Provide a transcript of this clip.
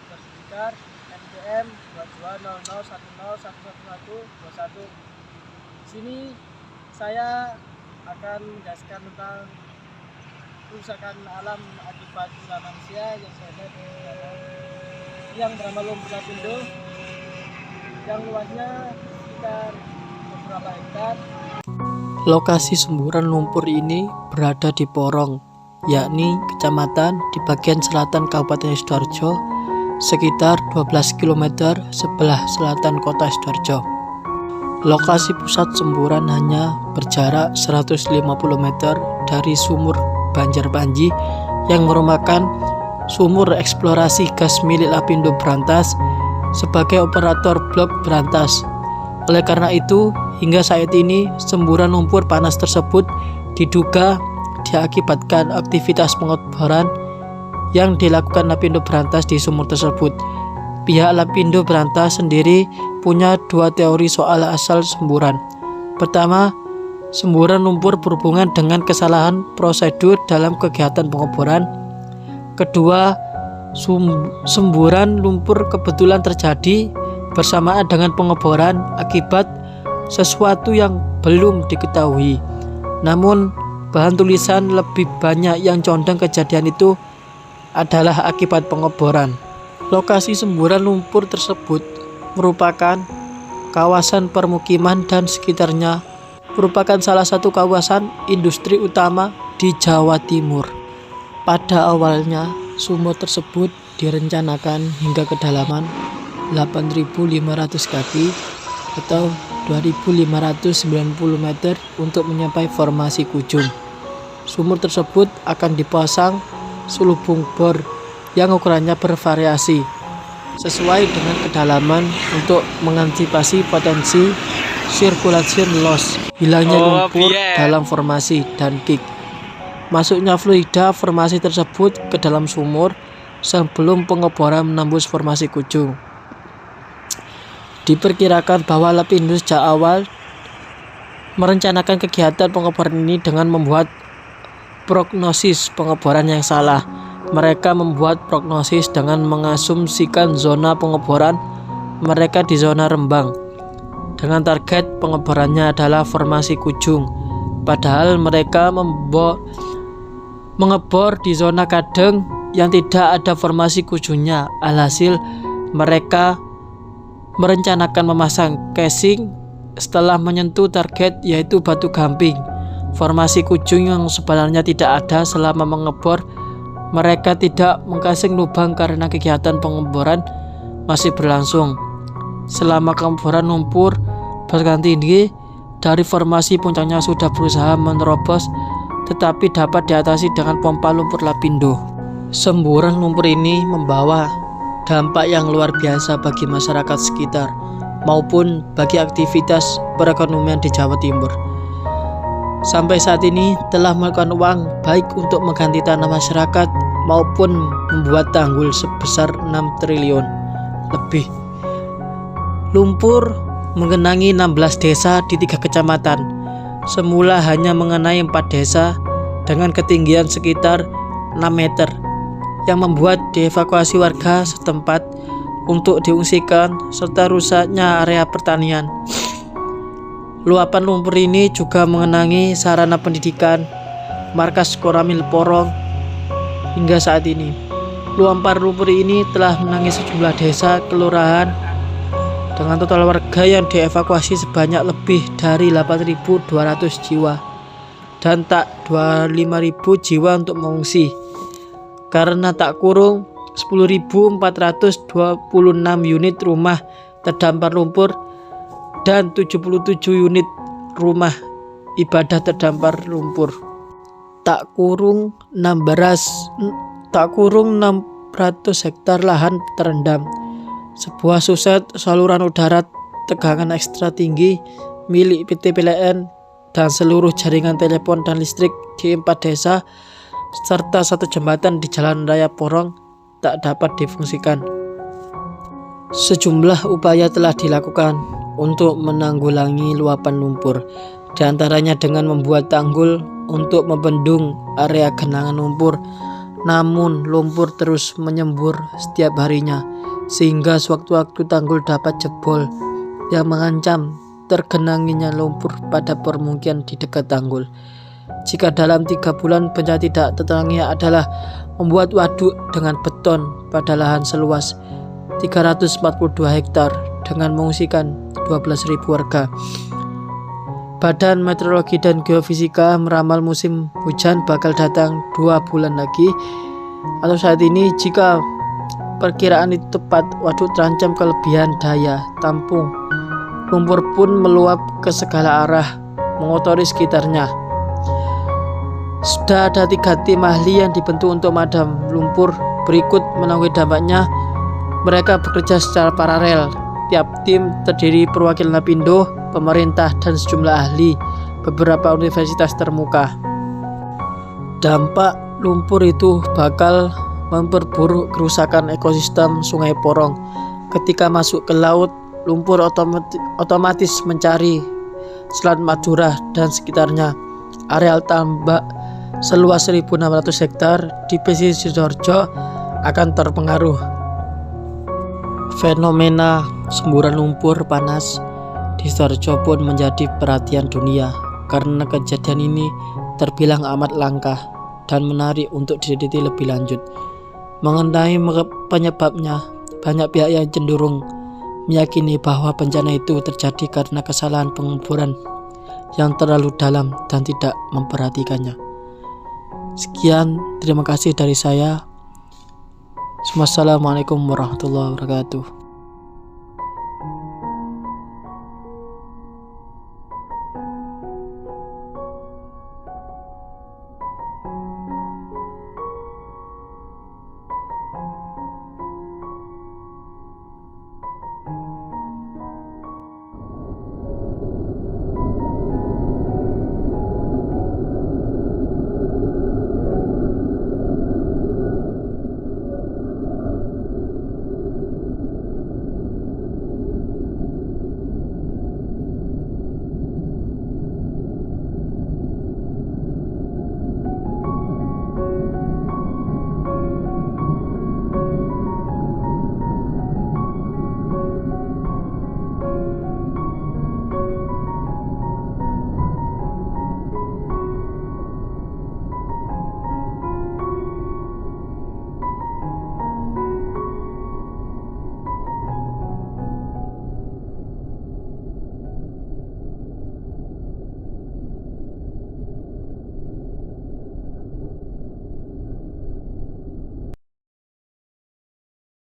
bersertifikat NPM 220010111121. Sini saya akan menjelaskan tentang kerusakan alam akibat ulah manusia yang bernama lumpur lapindo, yang luasnya sekitar beberapa hektar. Lokasi semburan lumpur ini berada di Porong, yakni kecamatan di bagian selatan Kabupaten Sidoarjo, sekitar 12 km sebelah selatan kota Sidoarjo. Lokasi pusat semburan hanya berjarak 150 meter dari sumur Banjar Panji yang merupakan sumur eksplorasi gas milik Lapindo Brantas sebagai operator blok Brantas. Oleh karena itu, hingga saat ini semburan lumpur panas tersebut diduga diakibatkan aktivitas pengeboran yang dilakukan Lapindo Brantas di sumur tersebut. Pihak Lapindo Brantas sendiri punya dua teori soal asal semburan. Pertama, semburan lumpur berhubungan dengan kesalahan prosedur dalam kegiatan pengeboran. Kedua, semburan lumpur kebetulan terjadi bersamaan dengan pengeboran akibat sesuatu yang belum diketahui. Namun, bahan tulisan lebih banyak yang condong kejadian itu adalah akibat pengeboran. Lokasi semburan lumpur tersebut merupakan kawasan permukiman dan sekitarnya merupakan salah satu kawasan industri utama di Jawa Timur. Pada awalnya, sumur tersebut direncanakan hingga kedalaman 8.500 kaki atau 2.590 meter untuk mencapai formasi Kujung. Sumur tersebut akan dipasang selubung bor yang ukurannya bervariasi sesuai dengan kedalaman untuk mengantisipasi potensi circulation loss, hilangnya lumpur dalam formasi, dan kick masuknya fluida formasi tersebut ke dalam sumur sebelum pengeboran menembus formasi Kujung. Diperkirakan bahwa Lapindo sejak awal merencanakan kegiatan pengeboran ini dengan membuat prognosis pengeboran yang salah. Mereka membuat prognosis dengan mengasumsikan zona pengeboran mereka di zona Rembang dengan target pengeborannya adalah formasi Kujung, padahal mereka mengebor di zona Kadeng yang tidak ada formasi Kujungnya. Alhasil mereka merencanakan memasang casing setelah menyentuh target, yaitu Batu Gamping. Formasi Kujung yang sebenarnya tidak ada selama mengebor. Mereka tidak mengcasing lubang karena kegiatan pengeboran masih berlangsung. Selama pengeboran lumpur berganti tinggi dari formasi puncaknya sudah berusaha menerobos, tetapi dapat diatasi dengan pompa lumpur Lapindo. Semburan lumpur ini membawa dampak yang luar biasa bagi masyarakat sekitar maupun bagi aktivitas perekonomian di Jawa Timur. Sampai saat ini telah melakukan uang baik untuk mengganti tanah masyarakat maupun membuat tanggul sebesar 6 triliun lebih. Lumpur mengenangi 16 desa di 3 kecamatan. Semula hanya mengenai 4 desa dengan ketinggian sekitar 6 meter yang membuat dievakuasi warga setempat untuk diungsikan serta rusaknya area pertanian. Luapan lumpur ini juga mengenangi sarana pendidikan, markas Koramil Porong. Hingga saat ini, luapan lumpur ini telah mengenangi sejumlah desa, kelurahan, dengan total warga yang dievakuasi sebanyak lebih dari 8.200 jiwa dan tak 25.000 jiwa untuk mengungsi. Karena tak kurung 10.426 unit rumah terdampar lumpur dan 77 unit rumah ibadah terdampar lumpur. Tak kurung 600 hektar lahan terendam. Sebuah suset saluran udara tegangan ekstra tinggi milik PT PLN dan seluruh jaringan telepon dan listrik di 4 desa serta 1 jembatan di Jalan Raya Porong tak dapat difungsikan. Sejumlah upaya telah dilakukan untuk menanggulangi luapan lumpur, diantaranya dengan membuat tanggul untuk membendung area genangan lumpur. Namun lumpur terus menyembur setiap harinya, sehingga sewaktu-waktu tanggul dapat jebol yang mengancam tergenanginya lumpur pada permukiman di dekat tanggul. Jika dalam 3 bulan bencana tidak tertangani adalah membuat waduk dengan beton pada lahan seluas 342 hektar dengan mengungsikan 12.000 warga. Badan Meteorologi dan Geofisika meramal musim hujan bakal datang 2 bulan lagi atau saat ini. Jika perkiraan itu tepat, waduk terancam kelebihan daya tampung. Lumpur pun meluap ke segala arah, mengotori sekitarnya. Sudah ada 3 tim ahli yang dibentuk untuk memadam lumpur. Berikut menanggung dampaknya. Mereka bekerja secara paralel. Tiap tim terdiri perwakilan Lapindo, pemerintah, dan sejumlah ahli beberapa universitas termuka. Dampak lumpur itu bakal memperburuk kerusakan ekosistem Sungai Porong. Ketika masuk ke laut, lumpur otomatis mencari Selat Madura dan sekitarnya. Areal tambak seluas 1.600 hektar di pesisir Sidoarjo akan terpengaruh. Fenomena semburan lumpur panas di Sidoarjo pun menjadi perhatian dunia karena kejadian ini terbilang amat langka dan menarik untuk diteliti lebih lanjut. Mengenai penyebabnya, banyak pihak yang cenderung meyakini bahwa bencana itu terjadi karena kesalahan penguburan yang terlalu dalam dan tidak memperhatikannya. Sekian, terima kasih dari saya. Wassalamualaikum warahmatullahi wabarakatuh.